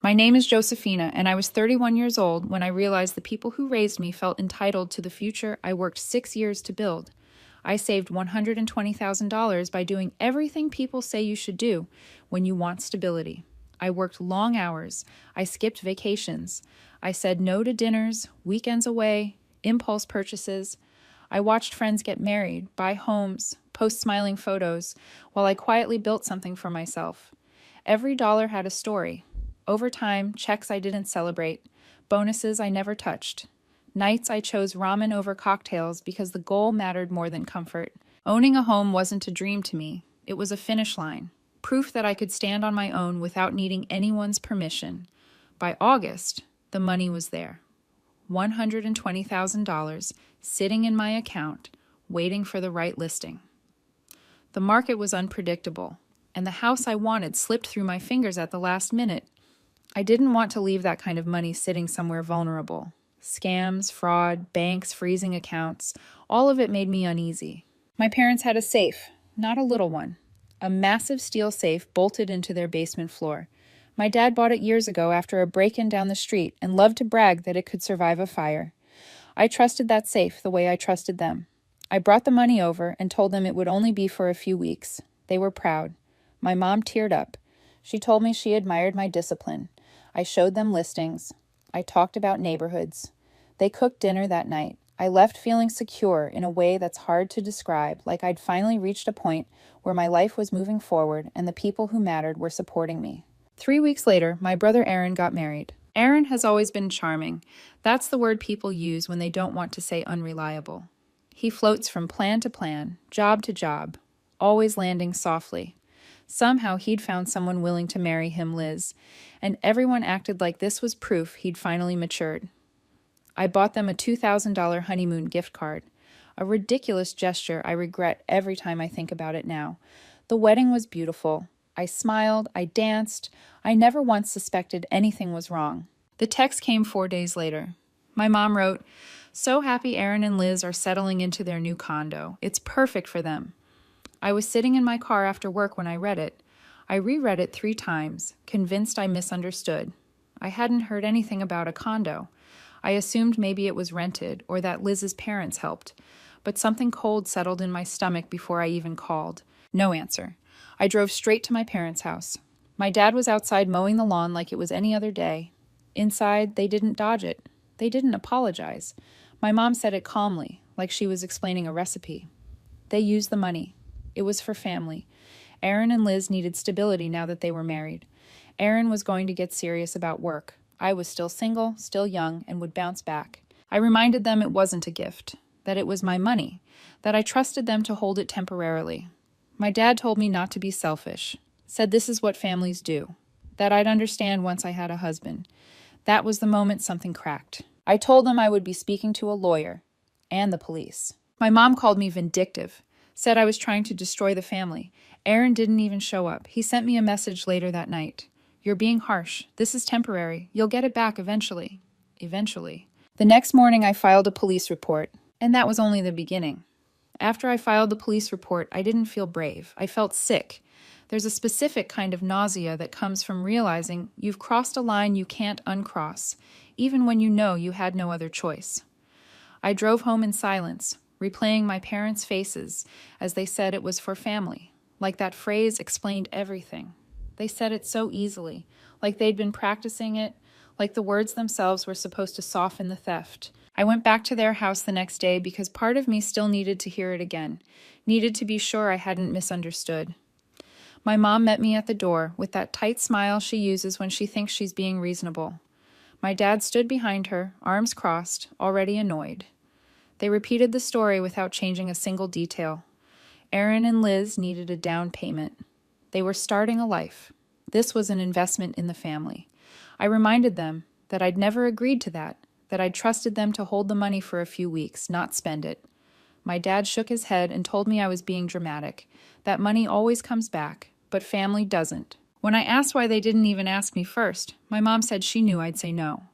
My name is Josephina, and I was 31 years old when I realized the people who raised me felt entitled to the future I worked 6 years to build. I saved $120,000 by doing everything people say you should do when you want stability. I worked long hours. I skipped vacations. I said no to dinners, weekends away, impulse purchases. I watched friends get married, buy homes, post smiling photos, while I quietly built something for myself. Every dollar had a story. Over time, checks I didn't celebrate, bonuses I never touched. Nights I chose ramen over cocktails because the goal mattered more than comfort. Owning a home wasn't a dream to me, it was a finish line, proof that I could stand on my own without needing anyone's permission. By August, the money was there. $120,000 sitting in my account, waiting for the right listing. The market was unpredictable, and the house I wanted slipped through my fingers at the last minute. I didn't want to leave that kind of money sitting somewhere vulnerable. Scams, fraud, banks freezing accounts, all of it made me uneasy. My parents had a safe, not a little one. A massive steel safe bolted into their basement floor. My dad bought it years ago after a break-in down the street and loved to brag that it could survive a fire. I trusted that safe the way I trusted them. I brought the money over and told them it would only be for a few weeks. They were proud. My mom teared up. She told me she admired my discipline. I showed them listings. I talked about neighborhoods. They cooked dinner that night. I left feeling secure in a way that's hard to describe, like I'd finally reached a point where my life was moving forward and the people who mattered were supporting me. 3 weeks later, my brother Aaron got married. Aaron has always been charming. That's the word people use when they don't want to say unreliable. He floats from plan to plan, job to job, always landing softly. Somehow he'd found someone willing to marry him, Liz, and everyone acted like this was proof he'd finally matured. I bought them a $2,000 honeymoon gift card, a ridiculous gesture I regret every time I think about it now. The wedding was beautiful. I smiled, I danced. I never once suspected anything was wrong. The text came 4 days later. My mom wrote, "So happy Aaron and Liz are settling into their new condo. It's perfect for them." I was sitting in my car after work when I read it. I reread it 3 times, convinced I misunderstood. I hadn't heard anything about a condo. I assumed maybe it was rented or that Liz's parents helped, but something cold settled in my stomach before I even called. No answer. I drove straight to my parents' house. My dad was outside mowing the lawn like it was any other day. Inside, they didn't dodge it. They didn't apologize. My mom said it calmly, like she was explaining a recipe. They used the money. It was for family. Aaron and Liz needed stability now that they were married. Aaron was going to get serious about work. I was still single, still young, and would bounce back. I reminded them it wasn't a gift, that it was my money, that I trusted them to hold it temporarily. My dad told me not to be selfish, said this is what families do, that I'd understand once I had a husband. That was the moment something cracked. I told them I would be speaking to a lawyer and the police. My mom called me vindictive, said I was trying to destroy the family. Aaron didn't even show up. He sent me a message later that night. "You're being harsh. This is temporary. You'll get it back eventually." Eventually. The next morning I filed a police report, and that was only the beginning. After I filed the police report, I didn't feel brave. I felt sick. There's a specific kind of nausea that comes from realizing you've crossed a line you can't uncross, even when you know you had no other choice. I drove home in silence, replaying my parents' faces as they said it was for family, like that phrase explained everything. They said it so easily, like they'd been practicing it, like the words themselves were supposed to soften the theft. I went back to their house the next day because part of me still needed to hear it again, needed to be sure I hadn't misunderstood. My mom met me at the door with that tight smile she uses when she thinks she's being reasonable. My dad stood behind her, arms crossed, already annoyed. They repeated the story without changing a single detail. Aaron and Liz needed a down payment. They were starting a life. This was an investment in the family. I reminded them that I'd never agreed to that I'd trusted them to hold the money for a few weeks, not spend it. My dad shook his head and told me I was being dramatic, that money always comes back, but family doesn't. When I asked why they didn't even ask me first, my mom said she knew I'd say no.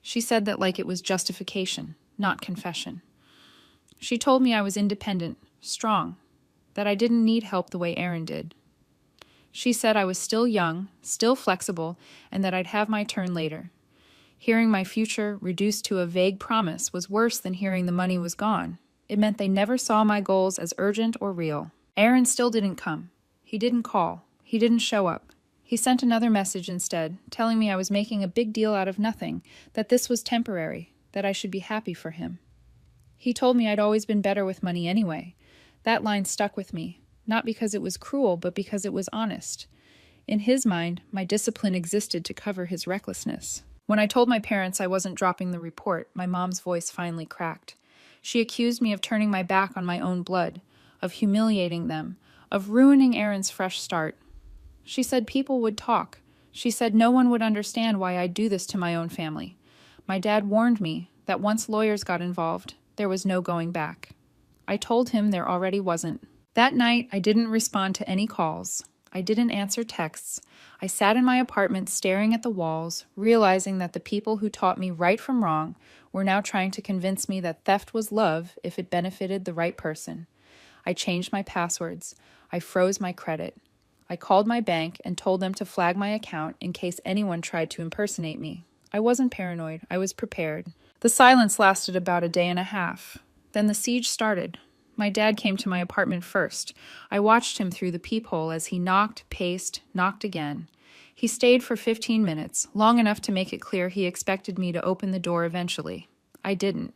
She said that like it was justification, not confession. She told me I was independent, strong, that I didn't need help the way Aaron did. She said I was still young, still flexible, and that I'd have my turn later. Hearing my future reduced to a vague promise was worse than hearing the money was gone. It meant they never saw my goals as urgent or real. Aaron still didn't come. He didn't call. He didn't show up. He sent another message instead, telling me I was making a big deal out of nothing, that this was temporary, that I should be happy for him. He told me I'd always been better with money anyway. That line stuck with me, not because it was cruel, but because it was honest. In his mind, my discipline existed to cover his recklessness. When I told my parents I wasn't dropping the report, my mom's voice finally cracked. She accused me of turning my back on my own blood, of humiliating them, of ruining Aaron's fresh start. She said people would talk. She said no one would understand why I'd do this to my own family. My dad warned me that once lawyers got involved, there was no going back. I told him there already wasn't. That night, I didn't respond to any calls. I didn't answer texts. I sat in my apartment staring at the walls, realizing that the people who taught me right from wrong were now trying to convince me that theft was love if it benefited the right person. I changed my passwords. I froze my credit. I called my bank and told them to flag my account in case anyone tried to impersonate me. I wasn't paranoid. I was prepared. The silence lasted about a day and a half. Then the siege started. My dad came to my apartment first. I watched him through the peephole as he knocked, paced, knocked again. He stayed for 15 minutes, long enough to make it clear he expected me to open the door eventually. I didn't.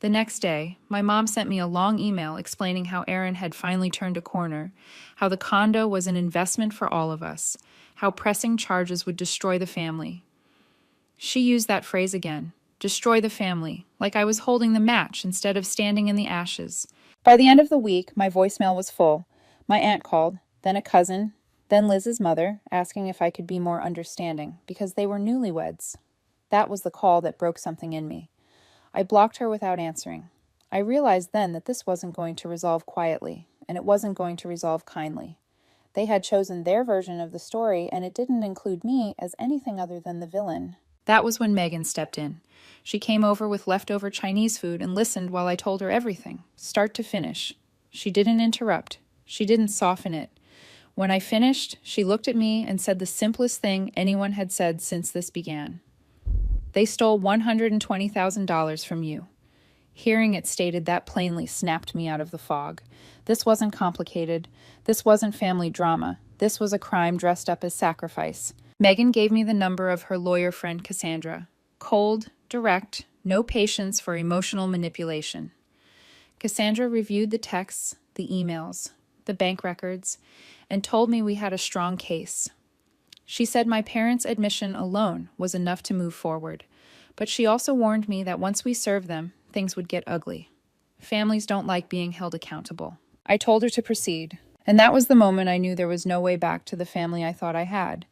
The next day, my mom sent me a long email explaining how Aaron had finally turned a corner, how the condo was an investment for all of us, how pressing charges would destroy the family. She used that phrase again, destroy the family, like I was holding the match instead of standing in the ashes. By the end of the week, my voicemail was full. My aunt called, then a cousin, then Liz's mother, asking if I could be more understanding, because they were newlyweds. That was the call that broke something in me. I blocked her without answering. I realized then that this wasn't going to resolve quietly, and it wasn't going to resolve kindly. They had chosen their version of the story, and it didn't include me as anything other than the villain. That was when Megan stepped in. She came over with leftover Chinese food and listened while I told her everything, start to finish. She didn't interrupt. She didn't soften it. When I finished, she looked at me and said the simplest thing anyone had said since this began. They stole $120,000 from you. Hearing it stated that plainly snapped me out of the fog. This wasn't complicated. This wasn't family drama. This was a crime dressed up as sacrifice. Megan gave me the number of her lawyer friend Cassandra. Cold, direct, no patience for emotional manipulation. Cassandra reviewed the texts, the emails, the bank records, and told me we had a strong case. She said my parents' admission alone was enough to move forward, but she also warned me that once we served them, things would get ugly. Families don't like being held accountable. I told her to proceed, and that was the moment I knew there was no way back to the family I thought I had.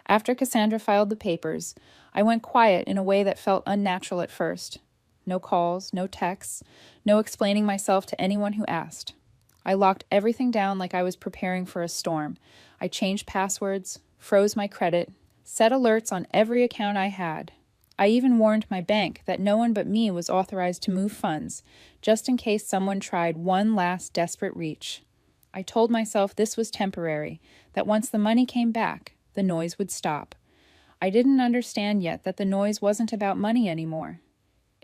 After Cassandra filed the papers, I went quiet in a way that felt unnatural at first. No calls, no texts, no explaining myself to anyone who asked. I locked everything down like I was preparing for a storm. I changed passwords, froze my credit, set alerts on every account I had. I even warned my bank that no one but me was authorized to move funds, just in case someone tried one last desperate reach. I told myself this was temporary, that once the money came back, the noise would stop. I didn't understand yet that the noise wasn't about money anymore.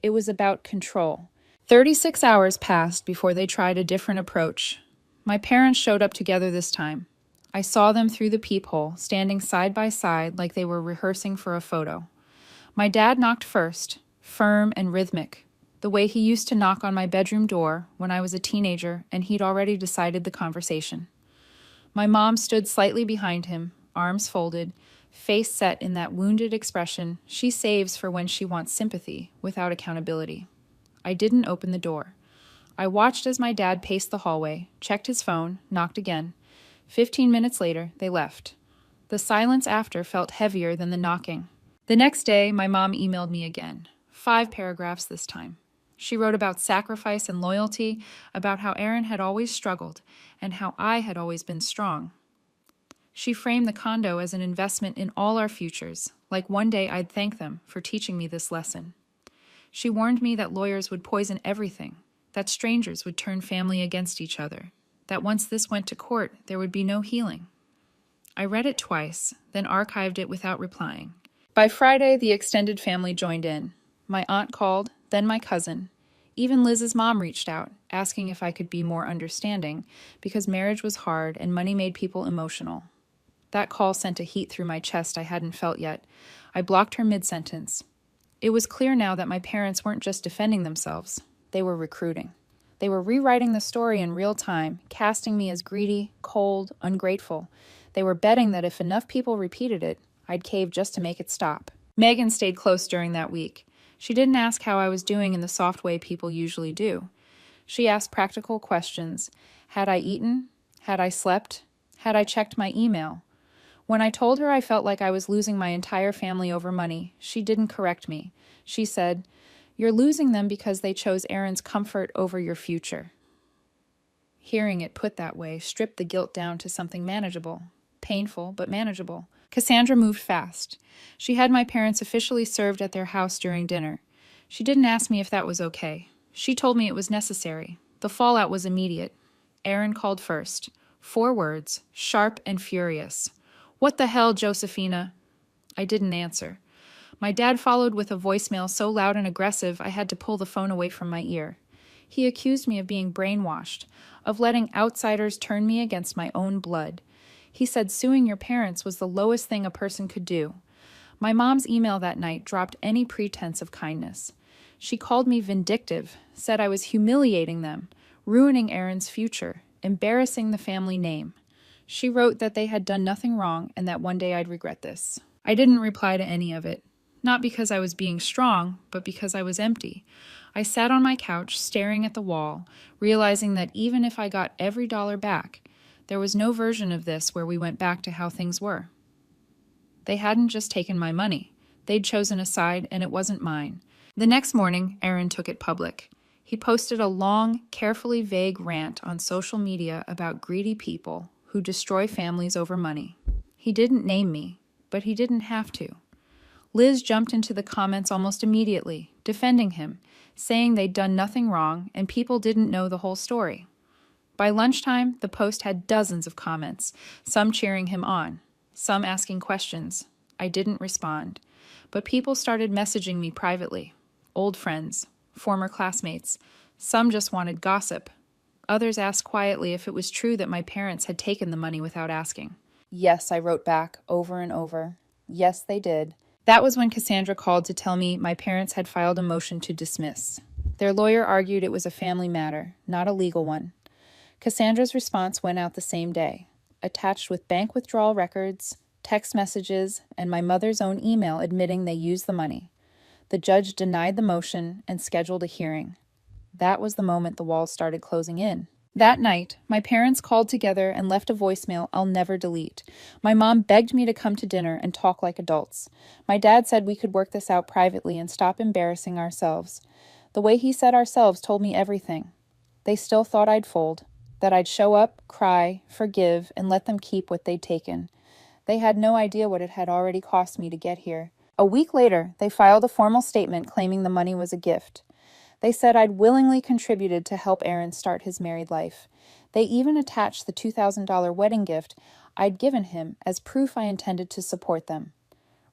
It was about control. 36 hours passed before they tried a different approach. My parents showed up together this time. I saw them through the peephole, standing side by side like they were rehearsing for a photo. My dad knocked first, firm and rhythmic, the way he used to knock on my bedroom door when I was a teenager and he'd already decided the conversation. My mom stood slightly behind him, arms folded, face set in that wounded expression she saves for when she wants sympathy without accountability. I didn't open the door. I watched as my dad paced the hallway, checked his phone, knocked again. 15 minutes later, they left. The silence after felt heavier than the knocking. The next day, my mom emailed me again. 5 paragraphs this time. She wrote about sacrifice and loyalty, about how Aaron had always struggled, and how I had always been strong. She framed the condo as an investment in all our futures, like one day I'd thank them for teaching me this lesson. She warned me that lawyers would poison everything, that strangers would turn family against each other, that once this went to court, there would be no healing. I read it twice, then archived it without replying. By Friday, the extended family joined in. My aunt called, then my cousin. Even Liz's mom reached out, asking if I could be more understanding, because marriage was hard and money made people emotional. That call sent a heat through my chest I hadn't felt yet. I blocked her mid-sentence. It was clear now that my parents weren't just defending themselves. They were recruiting. They were rewriting the story in real time, casting me as greedy, cold, ungrateful. They were betting that if enough people repeated it, I'd cave just to make it stop. Megan stayed close during that week. She didn't ask how I was doing in the soft way people usually do. She asked practical questions. Had I eaten? Had I slept? Had I checked my email? When I told her I felt like I was losing my entire family over money, she didn't correct me. She said, "You're losing them because they chose Aaron's comfort over your future." Hearing it put that way stripped the guilt down to something manageable. Painful, but manageable. Cassandra moved fast. She had my parents officially served at their house during dinner. She didn't ask me if that was okay. She told me it was necessary. The fallout was immediate. Aaron called first. 4 words, sharp and furious. "What the hell, Josephina?" I didn't answer. My dad followed with a voicemail so loud and aggressive I had to pull the phone away from my ear. He accused me of being brainwashed, of letting outsiders turn me against my own blood. He said suing your parents was the lowest thing a person could do. My mom's email that night dropped any pretense of kindness. She called me vindictive, said I was humiliating them, ruining Aaron's future, embarrassing the family name. She wrote that they had done nothing wrong and that one day I'd regret this. I didn't reply to any of it. Not because I was being strong, but because I was empty. I sat on my couch, staring at the wall, realizing that even if I got every dollar back, there was no version of this where we went back to how things were. They hadn't just taken my money. They'd chosen a side, and it wasn't mine. The next morning, Aaron took it public. He posted a long, carefully vague rant on social media about greedy people who destroy families over money. He didn't name me, but he didn't have to. Liz jumped into the comments almost immediately, defending him, saying they'd done nothing wrong and people didn't know the whole story. By lunchtime, the post had dozens of comments, some cheering him on, some asking questions. I didn't respond, but people started messaging me privately. Old friends, former classmates. Some just wanted gossip. Others asked quietly if it was true that my parents had taken the money without asking. Yes, I wrote back over and over. Yes, they did. That was when Cassandra called to tell me my parents had filed a motion to dismiss. Their lawyer argued it was a family matter, not a legal one. Cassandra's response went out the same day, attached with bank withdrawal records, text messages, and my mother's own email admitting they used the money. The judge denied the motion and scheduled a hearing. That was the moment the walls started closing in. That night, my parents called together and left a voicemail I'll never delete. My mom begged me to come to dinner and talk like adults. My dad said we could work this out privately and stop embarrassing ourselves. The way he said ourselves told me everything. They still thought I'd fold, that I'd show up, cry, forgive, and let them keep what they'd taken. They had no idea what it had already cost me to get here. A week later, they filed a formal statement claiming the money was a gift. They said I'd willingly contributed to help Aaron start his married life. They even attached the $2,000 wedding gift I'd given him as proof I intended to support them.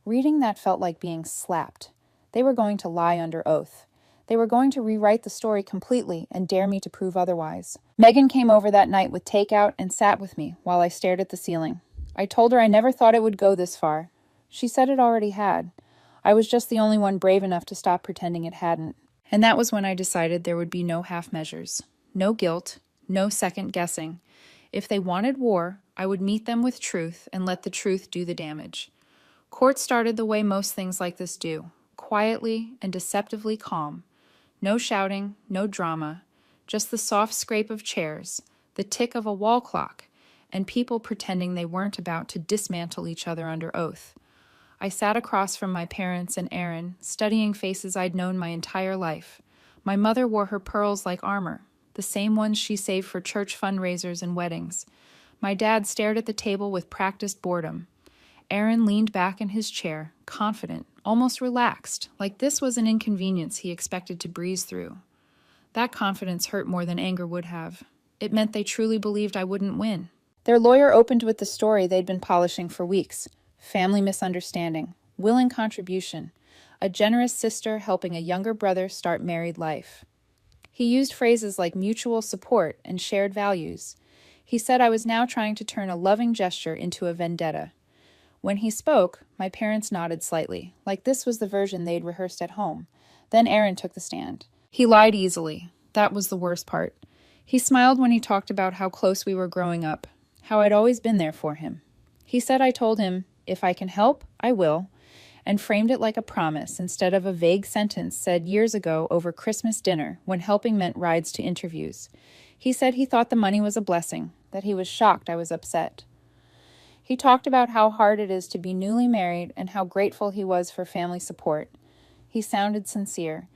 Reading that felt like being slapped. They were going to lie under oath. They were going to rewrite the story completely and dare me to prove otherwise. Megan came over that night with takeout and sat with me while I stared at the ceiling. I told her I never thought it would go this far. She said it already had. I was just the only one brave enough to stop pretending it hadn't. And that was when I decided there would be no half measures. No guilt, no second guessing. If they wanted war, I would meet them with truth and let the truth do the damage. Court started the way most things like this do, quietly and deceptively calm. No shouting, no drama, just the soft scrape of chairs, the tick of a wall clock, and people pretending they weren't about to dismantle each other under oath. I sat across from my parents and Aaron, studying faces I'd known my entire life. My mother wore her pearls like armor, the same ones she saved for church fundraisers and weddings. My dad stared at the table with practiced boredom. Aaron leaned back in his chair, confident, almost relaxed, like this was an inconvenience he expected to breeze through. That confidence hurt more than anger would have. It meant they truly believed I wouldn't win. Their lawyer opened with the story they'd been polishing for weeks: family misunderstanding, willing contribution, a generous sister helping a younger brother start married life. He used phrases like mutual support and shared values. He said I was now trying to turn a loving gesture into a vendetta. When he spoke, my parents nodded slightly, like this was the version they'd rehearsed at home. Then Aaron took the stand. He lied easily. That was the worst part. He smiled when he talked about how close we were growing up, how I'd always been there for him. He said I told him, if I can help, I will, and framed it like a promise instead of a vague sentence said years ago over Christmas dinner when helping meant rides to interviews. He said he thought the money was a blessing, that he was shocked I was upset. He talked about how hard it is to be newly married and how grateful he was for family support. He sounded sincere.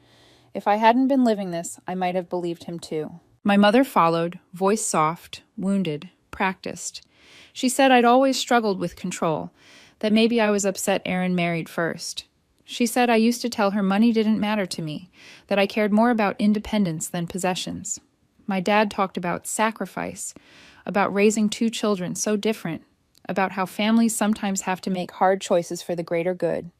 If I hadn't been living this, I might have believed him too. My mother followed, voice soft, wounded, practiced. She said I'd always struggled with control, that maybe I was upset Aaron married first. She said I used to tell her money didn't matter to me, that I cared more about independence than possessions. My dad talked about sacrifice, about raising 2 children so different, about how families sometimes have to make hard choices for the greater good.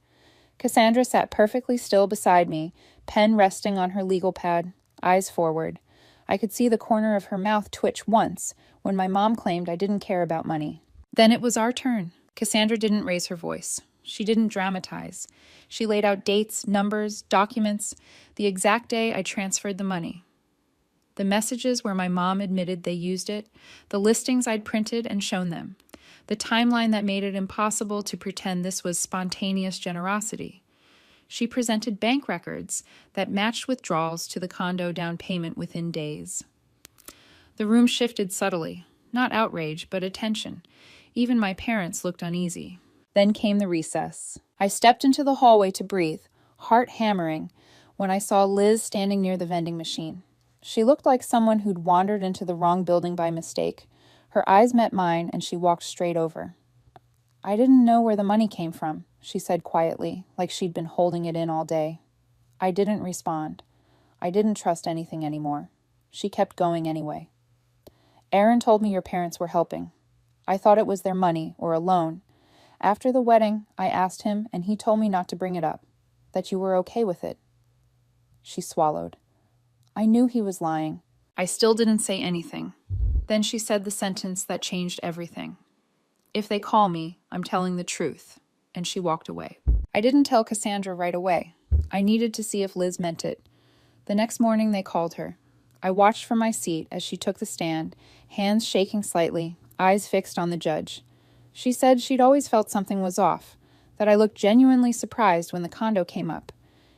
Cassandra sat perfectly still beside me, pen resting on her legal pad, eyes forward. I could see the corner of her mouth twitch once when my mom claimed I didn't care about money. Then it was our turn. Cassandra didn't raise her voice. She didn't dramatize. She laid out dates, numbers, documents, the exact day I transferred the money. The messages where my mom admitted they used it, the listings I'd printed and shown them, the timeline that made it impossible to pretend this was spontaneous generosity. She presented bank records that matched withdrawals to the condo down payment within days. The room shifted subtly, not outrage, but attention. Even my parents looked uneasy. Then came the recess. I stepped into the hallway to breathe, heart hammering, when I saw Liz standing near the vending machine. She looked like someone who'd wandered into the wrong building by mistake. Her eyes met mine, and she walked straight over. I didn't know where the money came from, she said quietly, like she'd been holding it in all day. I didn't respond. I didn't trust anything anymore. She kept going anyway. Aaron told me your parents were helping. I thought it was their money or a loan. After the wedding, I asked him, and he told me not to bring it up, that you were okay with it. She swallowed. I knew he was lying. I still didn't say anything. Then she said the sentence that changed everything. If they call me, I'm telling the truth. And she walked away. I didn't tell Cassandra right away. I needed to see if Liz meant it. The next morning they called her. I watched from my seat as she took the stand, hands shaking slightly, eyes fixed on the judge. She said she'd always felt something was off, that I looked genuinely surprised when the condo came up.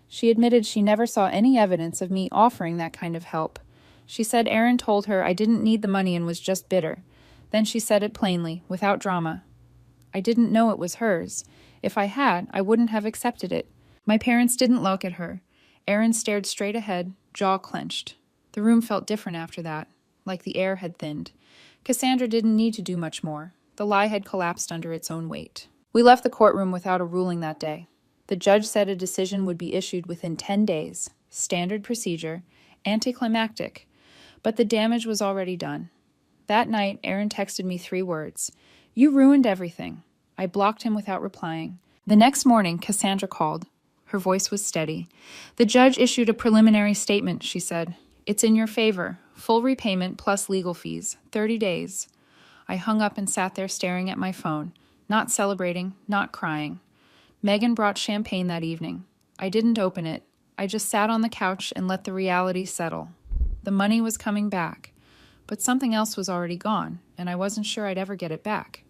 She admitted she never saw any evidence of me offering that kind of help. She said Aaron told her I didn't need the money and was just bitter. Then she said it plainly, without drama. I didn't know it was hers. If I had, I wouldn't have accepted it. My parents didn't look at her. Aaron stared straight ahead, jaw clenched. The room felt different after that, like the air had thinned. Cassandra didn't need to do much more. The lie had collapsed under its own weight. We left the courtroom without a ruling that day. The judge said a decision would be issued within 10 days. Standard procedure, anticlimactic. But the damage was already done. That night, Aaron texted me 3 words. You ruined everything. I blocked him without replying. The next morning, Cassandra called. Her voice was steady. The judge issued a preliminary statement, she said. It's in your favor. Full repayment plus legal fees. 30 days. I hung up and sat there staring at my phone. Not celebrating, not crying. Megan brought champagne that evening. I didn't open it. I just sat on the couch and let the reality settle. The money was coming back. But something else was already gone, and I wasn't sure I'd ever get it back.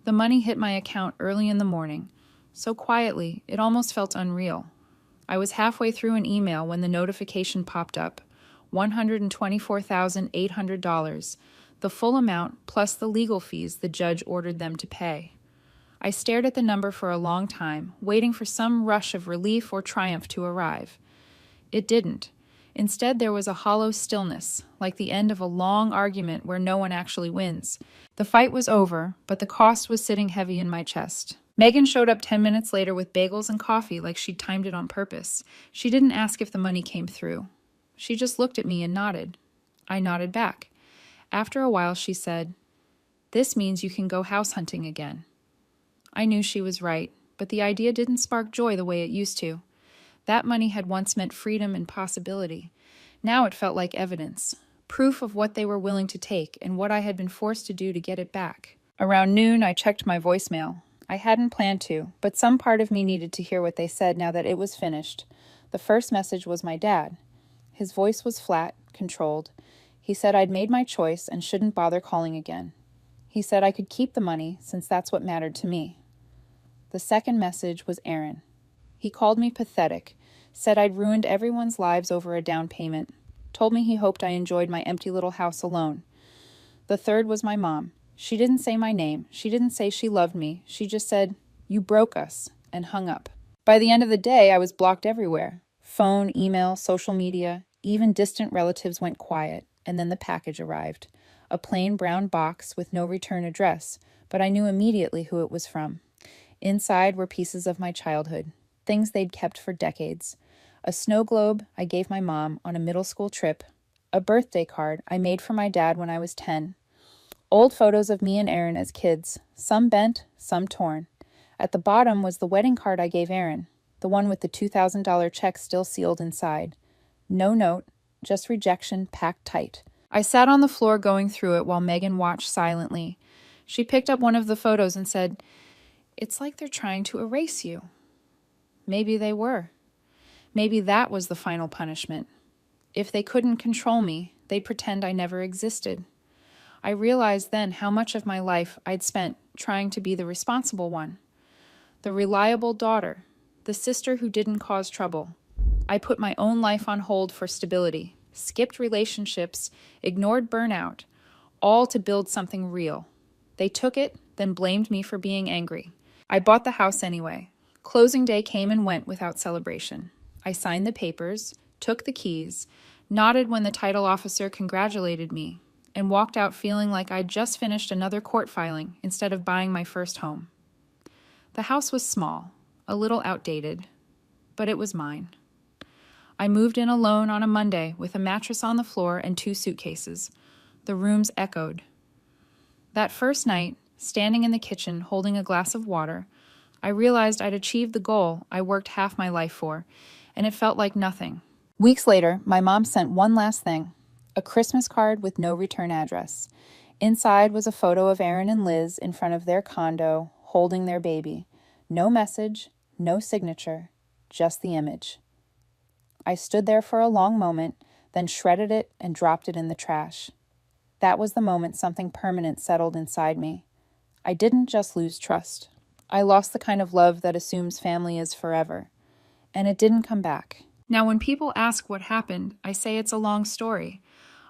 The money hit my account early in the morning. So quietly, it almost felt unreal. I was halfway through an email when the notification popped up. $124,800, the full amount plus the legal fees the judge ordered them to pay. I stared at the number for a long time, waiting for some rush of relief or triumph to arrive. It didn't. Instead, there was a hollow stillness, like the end of a long argument where no one actually wins. The fight was over, but the cost was sitting heavy in my chest. Megan showed up 10 minutes later with bagels and coffee like she'd timed it on purpose. She didn't ask if the money came through. She just looked at me and nodded. I nodded back. After a while, she said, This means you can go house hunting again. I knew she was right, but the idea didn't spark joy the way it used to. That money had once meant freedom and possibility. Now it felt like evidence, proof of what they were willing to take and what I had been forced to do to get it back. Around noon, I checked my voicemail. I hadn't planned to, but some part of me needed to hear what they said now that it was finished. The first message was my dad. His voice was flat, controlled. He said I'd made my choice and shouldn't bother calling again. He said I could keep the money since that's what mattered to me. The second message was Aaron. He called me pathetic, said I'd ruined everyone's lives over a down payment, told me he hoped I enjoyed my empty little house alone. The third was my mom. She didn't say my name. She didn't say she loved me. She just said, "You broke us," and hung up. By the end of the day, I was blocked everywhere. Phone, email, social media, even distant relatives went quiet, and then the package arrived. A plain brown box with no return address, but I knew immediately who it was from. Inside were pieces of my childhood, things they'd kept for decades. A snow globe I gave my mom on a middle school trip, a birthday card I made for my dad when I was 10, old photos of me and Aaron as kids, some bent, some torn. At the bottom was the wedding card I gave Aaron, the one with the $2,000 check still sealed inside. No note, just rejection packed tight. I sat on the floor going through it while Megan watched silently. She picked up one of the photos and said, "It's like they're trying to erase you." Maybe they were. Maybe that was the final punishment. If they couldn't control me, they'd pretend I never existed. I realized then how much of my life I'd spent trying to be the responsible one, the reliable daughter, the sister who didn't cause trouble. I put my own life on hold for stability, skipped relationships, ignored burnout, all to build something real. They took it, then blamed me for being angry. I bought the house anyway. Closing day came and went without celebration. I signed the papers, took the keys, nodded when the title officer congratulated me, and walked out feeling like I'd just finished another court filing instead of buying my first home. The house was small, a little outdated, but it was mine. I moved in alone on a Monday with a mattress on the floor and 2 suitcases. The rooms echoed. That first night, standing in the kitchen holding a glass of water, I realized I'd achieved the goal I worked half my life for, and it felt like nothing. Weeks later, my mom sent one last thing. A Christmas card with no return address. Inside was a photo of Aaron and Liz in front of their condo, holding their baby. No message, no signature, just the image. I stood there for a long moment, then shredded it and dropped it in the trash. That was the moment something permanent settled inside me. I didn't just lose trust. I lost the kind of love that assumes family is forever. And it didn't come back. Now, when people ask what happened, I say it's a long story.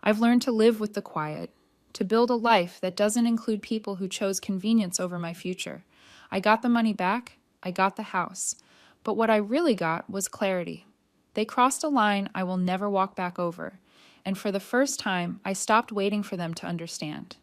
I've learned to live with the quiet, to build a life that doesn't include people who chose convenience over my future. I got the money back, I got the house, but what I really got was clarity. They crossed a line I will never walk back over, and for the first time, I stopped waiting for them to understand.